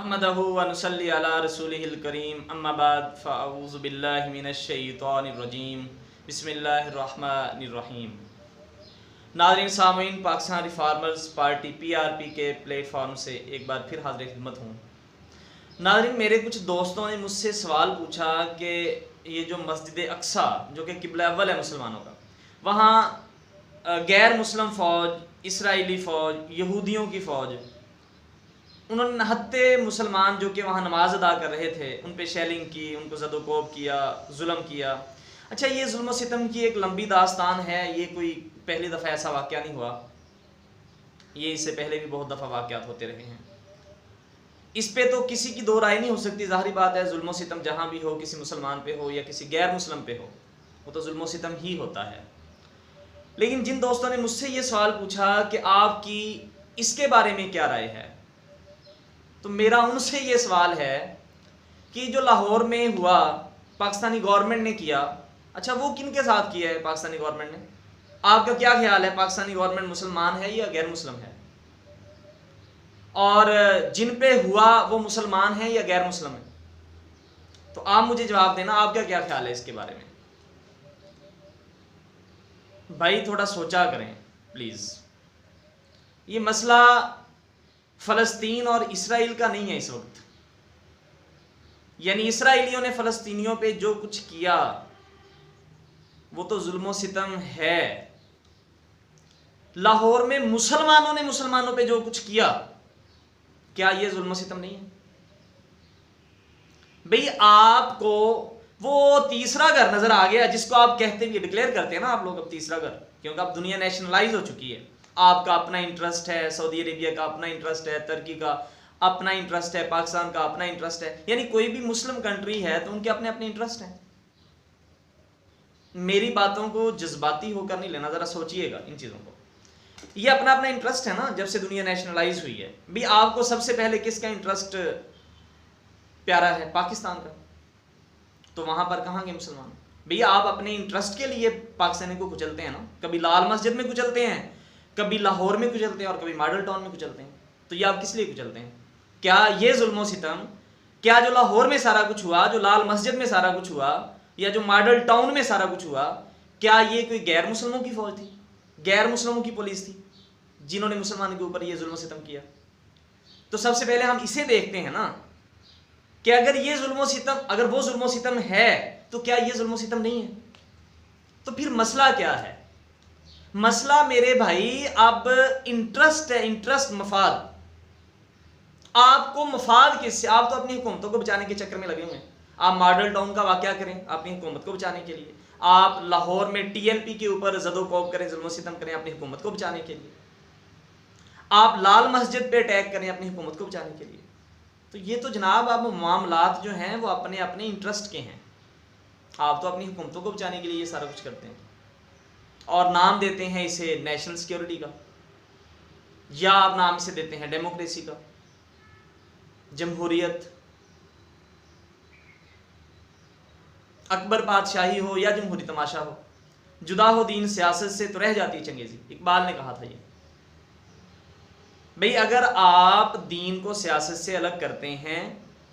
अहमदहु व नुसल्ली अला रसूलिहिल करीम अम्मा बाद फ़अऊज़ु बिल्लाहि मिनश शैतानिर रजीम बिस्मिल्लाहिर रहमानिर रहीम। नाज़रीन सामीन, पाकिस्तान रिफॉर्मर्स पार्टी PRP के प्लेटफॉर्म से एक बार फिर हाज़िर खिदमत हूँ। नाज़रीन, मेरे कुछ दोस्तों ने मुझसे सवाल पूछा कि ये जो मस्जिद अक्सा जो कि किबला अव्वल है मुसलमानों का, वहाँ गैर मुस्लिम फ़ौज, इसराइली फ़ौज, यहूदियों की फ़ौज, उन्होंने नहत्ते मुसलमान जो कि वहाँ नमाज अदा कर रहे थे उन पे शेलिंग की, उनको ज़दोकोब किया, जुल्म किया। अच्छा, ये जुल्म सितम की एक लंबी दास्तान है, ये कोई पहली दफ़ा ऐसा वाक़या नहीं हुआ, ये इससे पहले भी बहुत दफ़ा वाक़यात होते रहे हैं। इस पे तो किसी की दो राय नहीं हो सकती। ज़ाहिर बात है, जुल्म सितम जहाँ भी हो, किसी मुसलमान पे हो या किसी गैर मुस्लिम पे हो, वो तो जुल्म सितम ही होता है। लेकिन जिन दोस्तों ने मुझसे ये सवाल पूछा कि आपकी इसके बारे में क्या राय है, तो मेरा उनसे ये सवाल है कि जो लाहौर में हुआ, पाकिस्तानी गवर्नमेंट ने किया, अच्छा वो किन के साथ किया है पाकिस्तानी गवर्नमेंट ने? आपका क्या ख्याल है, पाकिस्तानी गवर्नमेंट मुसलमान है या गैर मुस्लिम है? और जिन पे हुआ वो मुसलमान है या गैर मुस्लिम है? तो आप मुझे जवाब देना, आपका क्या ख्याल है इसके बारे में? भाई थोड़ा सोचा करें प्लीज़। ये मसला फ़लस्तीन और इसराइल का नहीं है इस वक्त। यानी इसराइलियों ने फ़लस्तीनियों पे जो कुछ किया वो तो जुल्म सितम है। लाहौर में मुसलमानों ने मुसलमानों पे जो कुछ किया, क्या ये जुल्म सितम नहीं है? भाई आपको वो तीसरा घर नजर आ गया जिसको आप कहते भी डिक्लेयर करते हैं ना आप लोग, अब तीसरा घर, क्योंकि अब दुनिया नेशनलाइज हो चुकी है। आपका अपना इंटरेस्ट है, सऊदी अरेबिया का अपना इंटरेस्ट है, तुर्की का अपना इंटरेस्ट है, पाकिस्तान का अपना इंटरेस्ट है। यानी कोई भी मुस्लिम कंट्री है तो उनके अपने अपने इंटरेस्ट हैं। मेरी बातों को जज्बाती होकर नहीं लेना, जरा सोचिएगा इन चीजों को। ये अपना अपना इंटरेस्ट है ना, जब से दुनिया नेशनलाइज हुई है। भाई आपको सबसे पहले किसका इंटरेस्ट प्यारा है? पाकिस्तान का। तो वहां पर कहां गए मुसलमान? भैया आप अपने इंटरेस्ट के लिए पाकिस्तानी को कुचलते हैं ना, कभी लाल मस्जिद में कुचलते हैं, कभी लाहौर में कुचलते हैं और कभी मॉडल टाउन में कुचलते हैं। तो ये आप किस लिए कुचलते हैं? क्या ये जुल्म सितम, क्या जो लाहौर में सारा कुछ हुआ, जो लाल मस्जिद में सारा कुछ हुआ, या जो मॉडल टाउन में सारा कुछ हुआ, क्या ये कोई गैर मुसलमानों की फौज थी, गैर मुसलमानों की पुलिस थी जिन्होंने मुसलमान के ऊपर ये जुल्म सितम किया? तो सबसे पहले हम इसे देखते हैं ना कि अगर ये जुल्म सितम, अगर वो जुल्म सितम है तो क्या ये जुल्म सितम नहीं है? तो फिर मसला क्या है? मसला मेरे भाई अब इंटरेस्ट है, इंटरेस्ट, मफाद। आपको मफाद किससे? आप तो अपनी हुकूमतों को बचाने के चक्कर में लगे हुए हैं। आप मॉडल टाउन का वाकया करें अपनी हुकूमत को बचाने के लिए, आप लाहौर में TLP के ऊपर ज़दोकोब करें, जुल्म सितम करें अपनी हुकूमत को बचाने के लिए, आप लाल मस्जिद पे अटैक करें अपनी हुकूमत को बचाने के लिए। तो ये तो जनाब अब मामलात जो हैं वो अपने अपने इंटरेस्ट के हैं। आप तो अपनी हुकूमतों को बचाने के लिए ये सारा कुछ करते हैं और नाम देते हैं इसे नेशनल सिक्योरिटी का, या आप नाम इसे देते हैं डेमोक्रेसी का, जमहूरियत, अकबर बादशाही हो या जमहूरी तमाशा हो, जुदा हो दीन सियासत से तो रह जाती है चंगेजी। इकबाल ने कहा था ये। भाई अगर आप दीन को सियासत से अलग करते हैं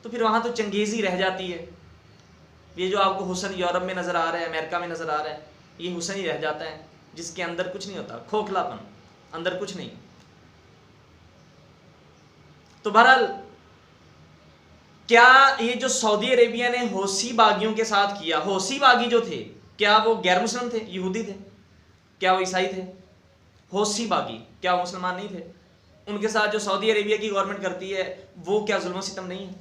तो फिर वहां तो चंगेजी रह जाती है। ये जो आपको हुस्न यूरोप में नजर आ रहा है, अमेरिका में नजर आ रहा है, ये हुस्न ही रह जाता है जिसके अंदर कुछ नहीं होता, खोखलापन, अंदर कुछ नहीं। तो बहरहाल, क्या ये जो सऊदी अरेबिया ने हौसी बागियों के साथ किया, हौसी बागी जो थे, क्या वो गैर मुस्लिम थे, यहूदी थे? क्या वो ईसाई थे? हौसी बागी क्या वो मुसलमान नहीं थे? उनके साथ जो सऊदी अरेबिया की गवर्नमेंट करती है वो क्या जुल्म सितम नहीं है?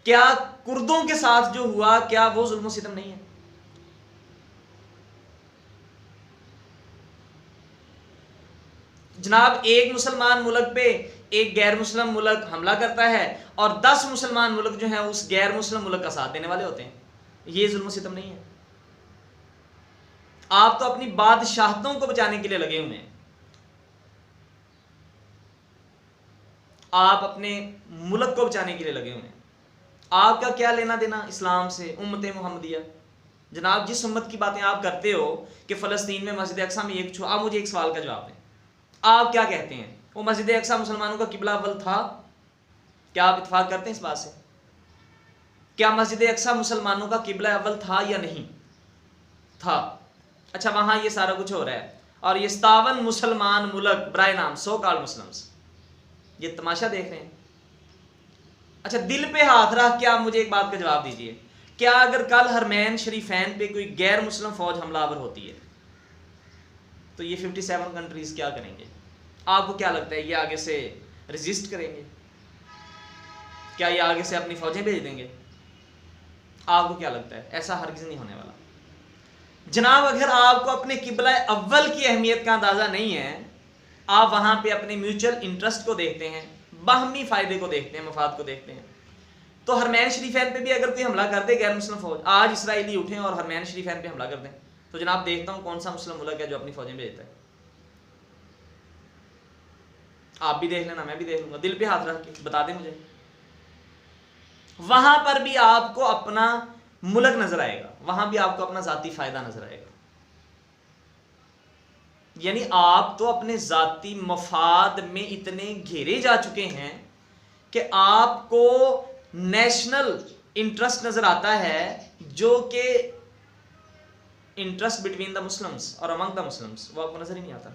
क्या कुर्दों के साथ जो हुआ, क्या वो जुल्म सितम नहीं है? जनाब, एक मुसलमान मुल्क पे एक गैर मुस्लिम मुल्क हमला करता है और 10 मुसलमान मुल्क जो हैं उस गैर मुस्लिम मुल्क का साथ देने वाले होते हैं। ये जुल्म सितम नहीं है? आप तो अपनी बादशाहतों को बचाने के लिए लगे हुए हैं, आप अपने मुल्क को बचाने के लिए लगे हुए हैं। आपका क्या लेना देना इस्लाम से, उम्मत मुहम्मदिया? जनाब, जिस उम्मत की बातें आप करते हो कि फ़लस्तीन में मस्जिद अक्सा में एक छुआ, आप मुझे एक सवाल का जवाब दें। आप क्या कहते हैं, वो मस्जिद अक्सा मुसलमानों का किबला अव्वल था? क्या आप इत्तेफाक करते हैं इस बात से? क्या मस्जिद अक्सा मुसलमानों का किबला अव्वल था या नहीं था? अच्छा, वहां ये सारा कुछ हो रहा है और ये 57 मुसलमान मुल्क बराए नाम सो कॉल्ड मुस्लिम्स ये तमाशा देख रहे हैं। अच्छा, दिल पे हाथ रख के आप मुझे एक बात का जवाब दीजिए, क्या अगर कल हरमैन शरीफैन पे कोई गैर मुस्लिम फौज हमलावर होती है तो ये 57 कंट्रीज क्या करेंगे? आपको क्या लगता है, ये आगे से रेजिस्ट करेंगे? क्या ये आगे से अपनी फौजें भेज देंगे? आपको क्या लगता है? ऐसा हरगिज नहीं होने वाला जनाब। अगर आपको अपने किबला अव्वल की अहमियत का अंदाजा नहीं है, आप वहां पे अपने म्यूचुअल इंटरेस्ट को देखते हैं, बाहमी फायदे को देखते हैं, मफाद को देखते हैं, तो हरमैन शरीफैन पे भी अगर कोई हमला कर दे गैर मुस्लिम फौज, आज इसराइली उठें और हरमैन शरीफैन पे हमला कर दें, तो जनाब देखता हूं कौन सा मुस्लिम मुल्क है जो अपनी फौजें भेजता है। आप भी देख लेना, मैं भी देख लूंगा, दिल पे हाथ रख के बता दें मुझे। वहां पर भी आपको अपना मुल्क नजर आएगा, वहां भी आपको अपना जाती फायदा नजर आएगा। यानी आप तो अपने जाती मफाद में इतने घेरे जा चुके हैं कि आपको नेशनल इंटरेस्ट नजर आता है जो कि इंटरेस्ट बिटवीन द मुस्लिम्स और अमंग द मुस्लिम्स वो आपको नजर ही नहीं आता।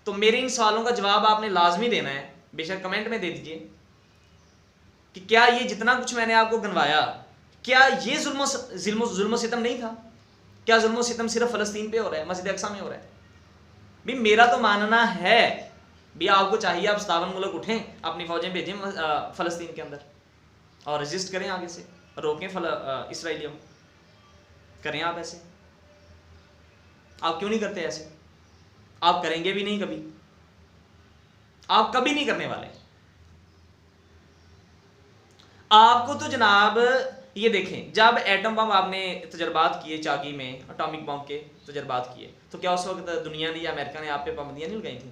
तो मेरे इन सवालों का जवाब आपने लाजमी देना है, बेशक कमेंट में दे दीजिए कि क्या ये जितना कुछ मैंने आपको गनवाया, क्या ये जुल्म सितम नहीं था? क्या जुल्म सितम सिर्फ फलस्तीन पे हो रहा है, मस्जिद अक्सा में हो रहा है? भी मेरा तो मानना है भी आपको चाहिए आप 57 मुल्क उठें, अपनी फौजें भेजें फलस्तीन के अंदर और रजिस्ट करें, आगे से रोकें इसराइलियों, करें आप ऐसे। आप क्यों नहीं करते ऐसे? आप करेंगे भी नहीं कभी, आप कभी नहीं करने वाले। आपको तो जनाब ये देखें, जब एटम बम आपने तजर्बात किए चाकी में, एटॉमिक बम के तजर्बात किए, तो क्या उस वक्त दुनिया ने या अमेरिका ने आप पे पाबंदियां नहीं लगाई थी?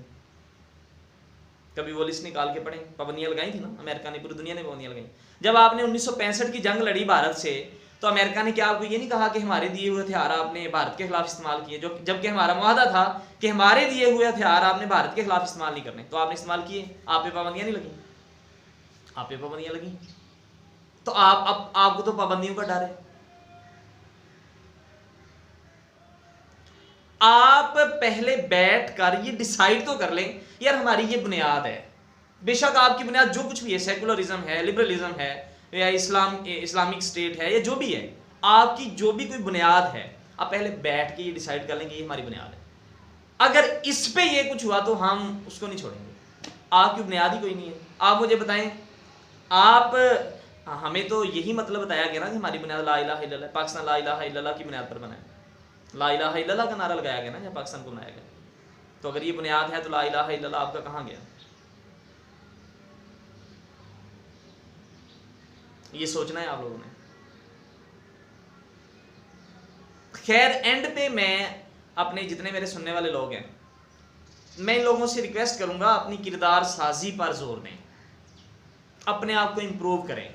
कभी वो लिस्ट निकाल के पढ़ें, पाबंदियां लगाई थी ना अमेरिका ने, पूरी दुनिया ने पाबंदियां लगाई। जब आपने 1965 की जंग लड़ी भारत से, तो अमेरिका ने क्या आपको ये नहीं कहा कि हमारे दिए हुए हथियार आपने भारत के खिलाफ इस्तेमाल किए, जो जबकि हमारा मुआहदा था कि हमारे दिए हुए हथियार आपने भारत के खिलाफ इस्तेमाल नहीं करने, तो आपने इस्तेमाल किए, आप पे पाबंदियां नहीं लगी, आप पे पाबंदियां लगी। तो आपको तो पाबंदियों का डर है। आप पहले बैठ कर ये डिसाइड तो कर लें यार हमारी ये बुनियाद है, बेशक आपकी बुनियाद जो कुछ भी है, सेकुलरिज्म है, लिबरलिज्म है या इस्लामिक स्टेट है या जो भी है, आपकी जो भी कोई बुनियाद है, आप पहले बैठ के ये डिसाइड कर लेंगे ये हमारी बुनियाद है। अगर इस पे ये कुछ हुआ तो हम उसको नहीं छोड़ेंगे। आपकी बुनियाद ही कोई नहीं है। आप मुझे बताएं, आप हमें तो यही मतलब बताया गया ना कि हमारी बुनियाद ला इलाहा इल्लल्लाह, पाकिस्तान ला इलाहा इल्लल्लाह की बुनियाद पर बना है, ला इलाहा इल्लल्लाह का नारा लगाया गया ना जब पाकिस्तान को बनाया गया। तो अगर ये बुनियाद है तो ला इलाहा इल्लल्लाह आपका कहाँ गया? ये सोचना है आप लोगों ने। खैर, एंड पे मैं अपने जितने मेरे सुनने वाले लोग हैं, मैं इन लोगों से रिक्वेस्ट करूंगा अपनी किरदार साजी पर जोर दें, अपने आप को इंप्रूव करें,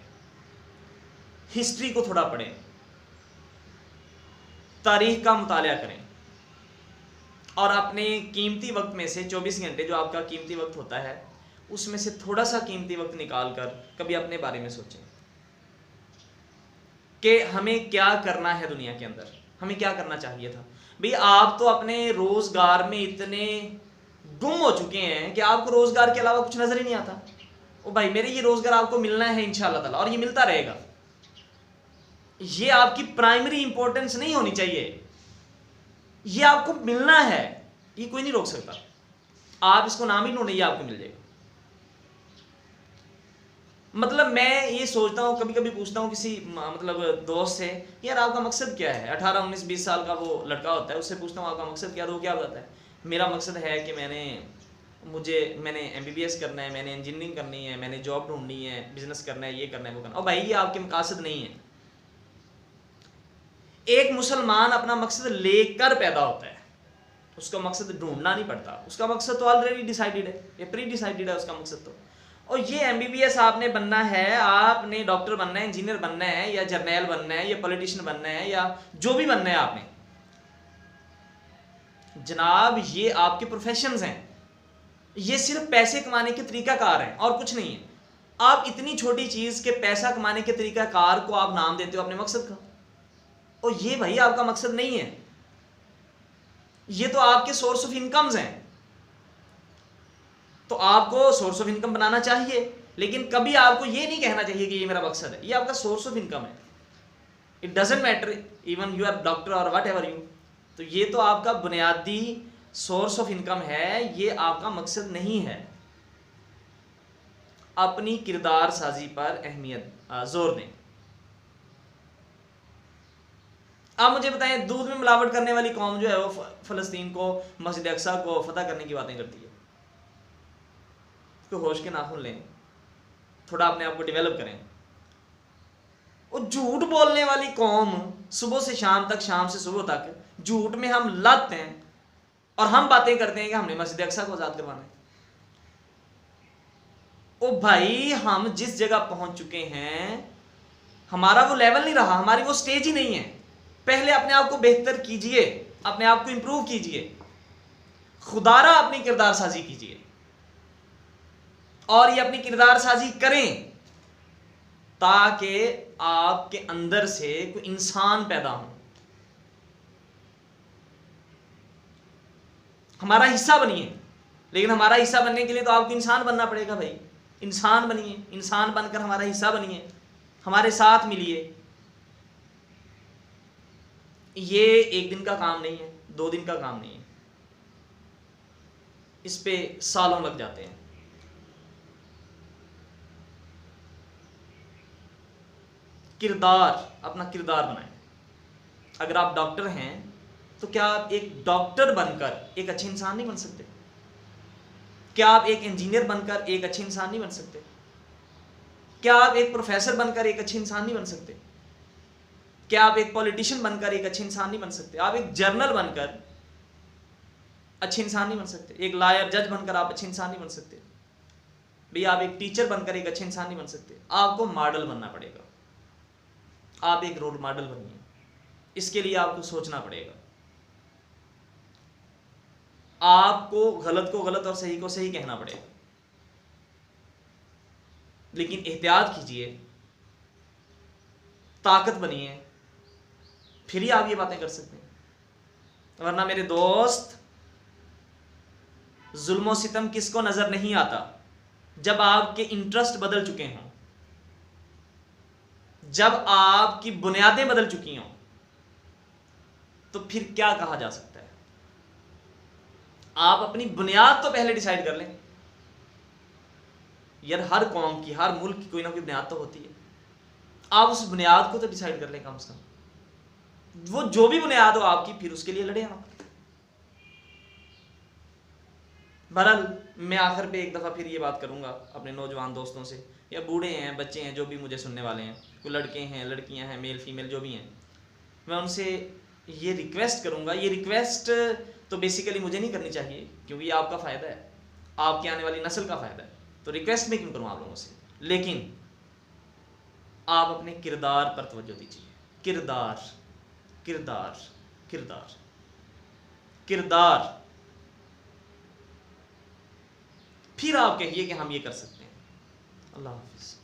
हिस्ट्री को थोड़ा पढ़ें, तारीख का मुताला करें और अपने कीमती वक्त में से 24 घंटे जो आपका कीमती वक्त होता है उसमें से थोड़ा सा कीमती वक्त निकाल कर कभी अपने बारे में सोचें कि हमें क्या करना है दुनिया के अंदर, हमें क्या करना चाहिए था। भाई आप तो अपने रोजगार में इतने गुम हो चुके हैं कि आपको रोजगार के अलावा कुछ नजर ही नहीं आता। ओ भाई मेरे, ये रोजगार आपको मिलना है इंशाअल्लाह ताला और ये मिलता रहेगा, ये आपकी प्राइमरी इंपॉर्टेंस नहीं होनी चाहिए, ये आपको मिलना है, ये कोई नहीं रोक सकता। आप इसको नाम ही ढूंढे, ये आपको मिल जाएगा। मतलब मैं ये सोचता हूँ, कभी कभी पूछता हूँ किसी मतलब दोस्त से, यार आपका मकसद क्या है? 18, 19, 20 साल का वो लड़का होता है, उससे पूछता हूँ आपका मकसद क्या है, तो वो क्या बताता है? मेरा मकसद है कि मैंने MBBS करना है, मैंने इंजीनियरिंग करनी है, मैंने जॉब ढूंढनी है, बिजनेस करना है, ये करना है, वो करना है। और भाई ये आपके मकसद नहीं है। एक मुसलमान अपना मकसद लेकर पैदा होता है, उसका मकसद ढूंढना नहीं पड़ता, उसका मकसद तो ऑलरेडी डिसाइडेड है, ये प्री डिसाइडेड है उसका मकसद तो। और ये MBBS आपने बनना है, आपने डॉक्टर बनना है, इंजीनियर बनना है, या जर्नैल बनना है, या पॉलिटिशियन बनना है, या जो भी बनना है आपने, जनाब ये आपके प्रोफेशंस हैं, ये सिर्फ पैसे कमाने के तरीकाकार हैं और कुछ नहीं है। आप इतनी छोटी चीज के पैसा कमाने के तरीकाकार को आप नाम देते हो अपने मकसद का, और ये भाई आपका मकसद नहीं है, ये तो आपके सोर्स ऑफ इनकम्स हैं। तो आपको सोर्स ऑफ इनकम बनाना चाहिए, लेकिन कभी आपको ये नहीं कहना चाहिए कि ये मेरा मकसद है। ये आपका सोर्स ऑफ इनकम है। It doesn't matter even you are doctor और वट एवर यू। तो ये तो आपका बुनियादी सोर्स ऑफ इनकम है, ये आपका मकसद नहीं है। अपनी किरदार साजी पर अहमियत जोर दें। आप मुझे बताएं, दूध में मिलावट करने वाली कौम जो है वो फलस्तीन को, मस्जिद अक्सा को फतह करने की बातें करती है। तो होश के नाखून लें, थोड़ा अपने आप को डेवलप करें। वो झूठ बोलने वाली कौम सुबह से शाम तक, शाम से सुबह तक झूठ में हम लत हैं और हम बातें करते हैं कि हमने मस्जिद अक्सा को आजाद करवाना है। ओ भाई, हम जिस जगह पहुंच चुके हैं, हमारा वो लेवल नहीं रहा, हमारी वो स्टेज ही नहीं है। पहले अपने आप को बेहतर कीजिए, अपने आप को इंप्रूव कीजिए, खुदारा अपनी किरदार साजी कीजिए, और ये अपनी किरदार साजी करें ताकि आपके अंदर से कोई इंसान पैदा हो, हमारा हिस्सा बनिए। लेकिन हमारा हिस्सा बनने के लिए तो आपको इंसान बनना पड़ेगा भाई। इंसान बनिए, इंसान बनकर हमारा हिस्सा बनिए, हमारे साथ मिलिए। ये एक दिन का काम नहीं है, 2 दिन का काम नहीं है, इस पे सालों लग जाते हैं। किरदार, अपना किरदार बनाएं। अगर आप डॉक्टर हैं तो क्या आप एक डॉक्टर बनकर एक अच्छे इंसान नहीं बन सकते? क्या आप एक इंजीनियर बनकर एक अच्छे इंसान नहीं बन सकते? क्या आप एक प्रोफेसर बनकर एक अच्छे इंसान नहीं बन सकते? क्या आप एक पॉलिटिशियन बनकर एक अच्छे इंसान नहीं बन सकते? आप एक जर्नल बनकर अच्छे इंसान नहीं बन सकते? एक लॉयर, जज बनकर आप अच्छे इंसान नहीं बन सकते? भैया आप एक टीचर बनकर एक अच्छे इंसान नहीं बन सकते। आपको मॉडल बनना पड़ेगा, आप एक रोल मॉडल बनिए। इसके लिए आपको सोचना पड़ेगा। आपको गलत को गलत और सही को सही कहना पड़ेगा, लेकिन एहतियात कीजिए, ताकत बनिए, फिर ही आप ये बातें कर सकते हैं। वरना मेरे दोस्त, जुल्म सितम किसको नजर नहीं आता? जब आपके इंटरेस्ट बदल चुके हों, जब आपकी बुनियादें बदल चुकी हों, तो फिर क्या कहा जा सकता है? आप अपनी बुनियाद तो पहले डिसाइड कर लें यार। हर कौम की, हर मुल्क की कोई ना कोई बुनियाद तो होती है। आप उस बुनियाद को तो डिसाइड कर लें कम से कम। वो जो भी बुनियाद हो आपकी, फिर उसके लिए लड़े आप। बहरहाल, मैं आखिर पे एक दफ़ा फिर ये बात करूंगा अपने नौजवान दोस्तों से, या बूढ़े हैं, बच्चे हैं, जो भी मुझे सुनने वाले हैं, कोई लड़के हैं, लड़कियां हैं, मेल फीमेल जो भी हैं, मैं उनसे ये रिक्वेस्ट करूंगा। ये रिक्वेस्ट तो बेसिकली मुझे नहीं करनी चाहिए, क्योंकि ये आपका फ़ायदा है, आपकी आने वाली नस्ल का फ़ायदा है, तो रिक्वेस्ट मैं क्यों करूँ आप लोगों से। लेकिन आप अपने किरदार पर तवज्जो दीजिए। किरदार, किरदार, किरदार, किरदार। फिर आप कहिए कि हम ये कर सकते हैं। अल्लाह हाफिज़।